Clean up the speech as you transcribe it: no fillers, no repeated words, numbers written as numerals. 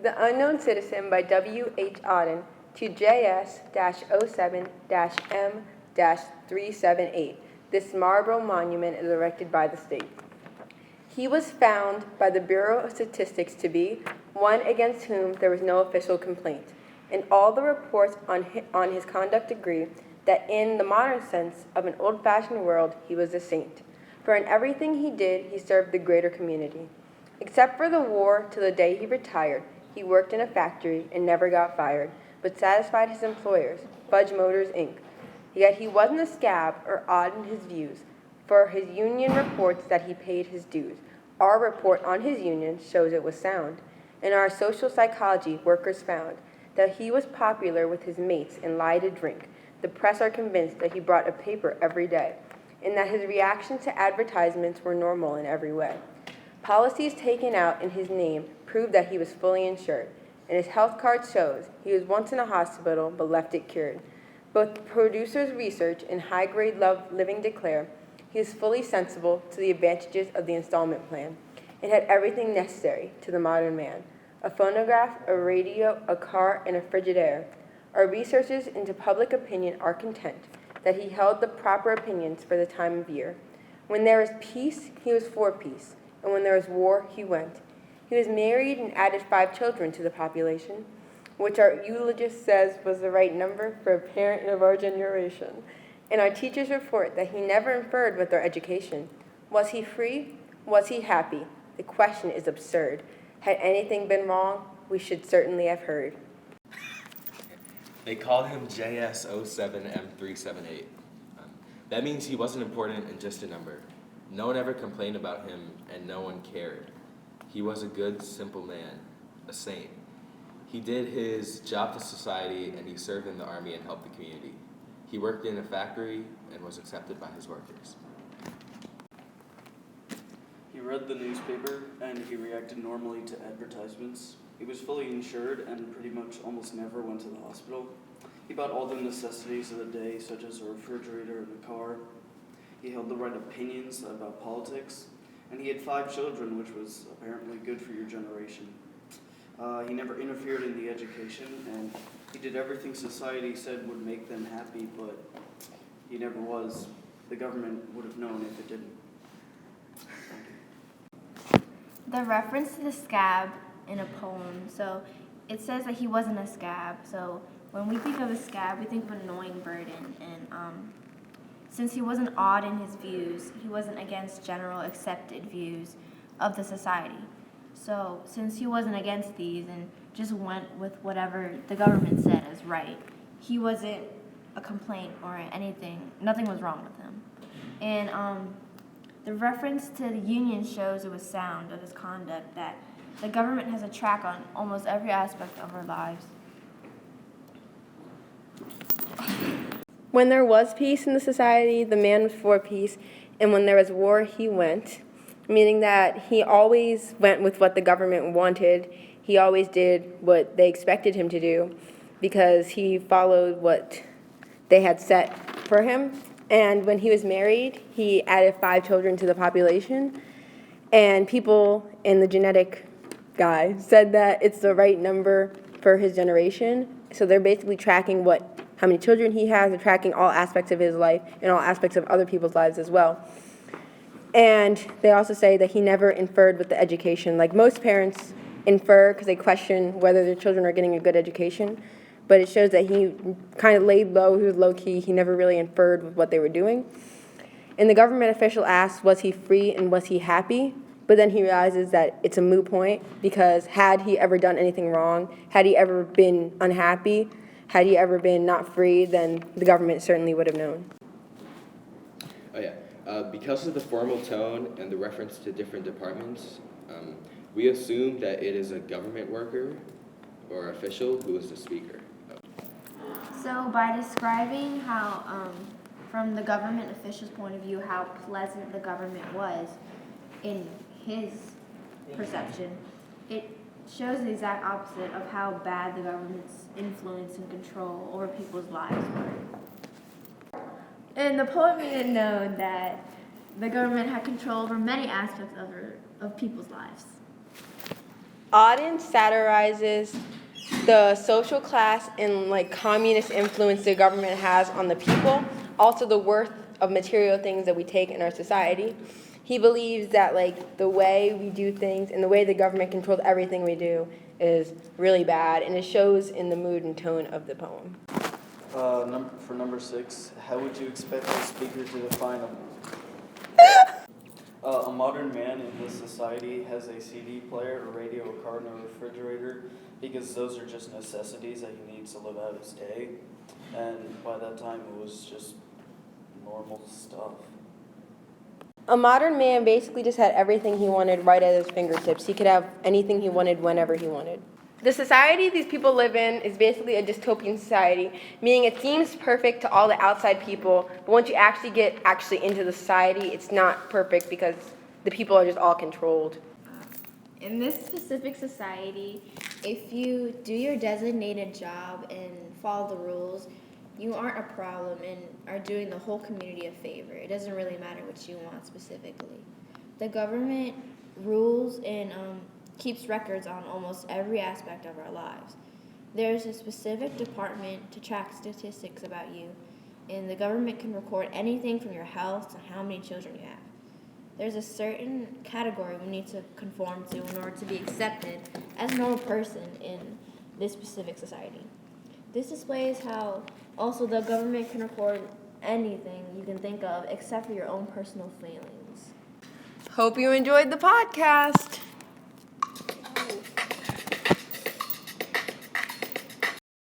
The Unknown Citizen by W. H. Auden to JS-07-M-378. This marble monument is erected by the state. He was found by the Bureau of Statistics to be one against whom there was no official complaint, and all the reports on his conduct agree that in the modern sense of an old-fashioned world, he was a saint. For in everything he did, he served the greater community. Except for the war till the day he retired, he worked in a factory and never got fired, but satisfied his employers, Fudge Motors, Inc. Yet he wasn't a scab or odd in his views, for his union reports that he paid his dues. Our report on his union shows it was sound. In our social psychology, workers found that he was popular with his mates and lied to drink. The press are convinced that he brought a paper every day, and that his reactions to advertisements were normal in every way. Policies taken out in his name prove that he was fully insured, and his health card shows he was once in a hospital but left it cured. Both producers' research and high-grade living declare he is fully sensible to the advantages of the installment plan. It had everything necessary to the modern man: a phonograph, a radio, a car, and a Frigidaire. Our researchers into public opinion are content that he held the proper opinions for the time of year. When there was peace, he was for peace, and when there was war, he went. He was married and added 5 children to the population, which our eulogist says was the right number for a parent of our generation. And our teachers report that he never inferred with their education. Was he free? Was he happy? The question is absurd. Had anything been wrong, we should certainly have heard. They called him JS-07-M-378. That means he wasn't important and just a number. No one ever complained about him, and no one cared. He was a good, simple man, a saint. He did his job to society, and he served in the army and helped the community. He worked in a factory and was accepted by his workers. He read the newspaper, and he reacted normally to advertisements. He was fully insured and pretty much almost never went to the hospital. He bought all the necessities of the day, such as a refrigerator and a car. He held the right opinions about politics, and he had 5 children, which was apparently good for your generation. He never interfered in the education, and he did everything society said would make them happy, but he never was. The government would have known if it didn't. The reference to the scab in a poem, so it says that he wasn't a scab. So when we think of a scab, we think of an annoying burden, and since he wasn't odd in his views, he wasn't against general accepted views of the society. So since he wasn't against these and just went with whatever the government said is right, he wasn't a complaint or anything. Nothing was wrong with him. And the reference to the union shows it was sound of his conduct, that the government has a track on almost every aspect of our lives. When there was peace in the society, the man was for peace, and when there was war, he went, meaning that he always went with what the government wanted. He always did what they expected him to do because he followed what they had set for him. And when he was married, he added 5 children to the population, and people in the genetic guy said that it's the right number for his generation. So they're basically tracking how many children he has, they're tracking all aspects of his life and all aspects of other people's lives as well. And they also say that he never inferred with the education. Like most parents infer because they question whether their children are getting a good education, but it shows that he kind of laid low, he was low-key, he never really inferred with what they were doing. And the government official asks, was he free and was he happy? But then he realizes that it's a moot point because had he ever done anything wrong, had he ever been unhappy, had he ever been not free, then the government certainly would have known. Because of the formal tone and the reference to different departments, we assume that it is a government worker or official who is the speaker. So by describing how, from the government official's point of view, how pleasant the government was in his perception, it shows the exact opposite of how bad the government's influence and control over people's lives were. And the poet made it known that the government had control over many aspects of people's lives. Auden satirizes the social class and like communist influence the government has on the people, also the worth of material things that we take in our society. He believes that like the way we do things and the way the government controls everything we do is really bad, and it shows in the mood and tone of the poem. For number 6, how would you expect a speaker to define them? A modern man in this society has a CD player, a radio, a car, and a refrigerator because those are just necessities that he needs to live out his day. And by that time, it was just normal stuff. A modern man basically just had everything he wanted right at his fingertips. He could have anything he wanted whenever he wanted. The society these people live in is basically a dystopian society, meaning it seems perfect to all the outside people, but once you actually get into the society, it's not perfect because the people are just all controlled. In this specific society, if you do your designated job and follow the rules, you aren't a problem and are doing the whole community a favor. It doesn't really matter what you want specifically. The government rules and keeps records on almost every aspect of our lives. There's a specific department to track statistics about you, and the government can record anything from your health to how many children you have. There's a certain category we need to conform to in order to be accepted as a normal person in this specific society. This displays how also the government can record anything you can think of except for your own personal feelings. Hope you enjoyed the podcast.